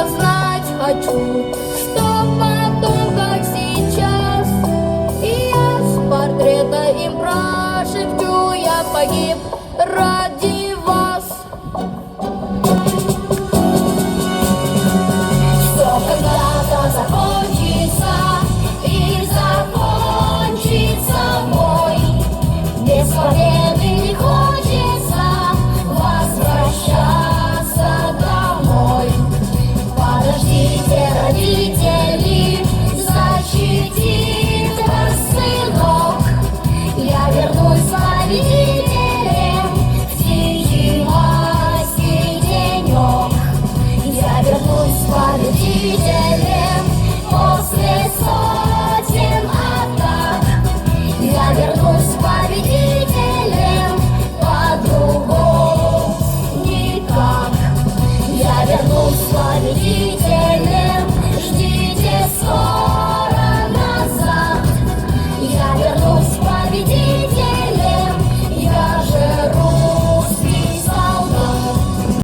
я знать хочу, что потом, как сейчас. И я с портрета им прошепчу: я погиб ради вас. Все когда-то закончится, и закончится бой. Без победы не хочется возвращаться домой. Подождите, родители, защитит вас сынок. Я вернусь победителем в тихий майский денек. Я вернусь победителем после сотен атак. Я вернусь победителем, по-другому никак. Я вернусь победителем.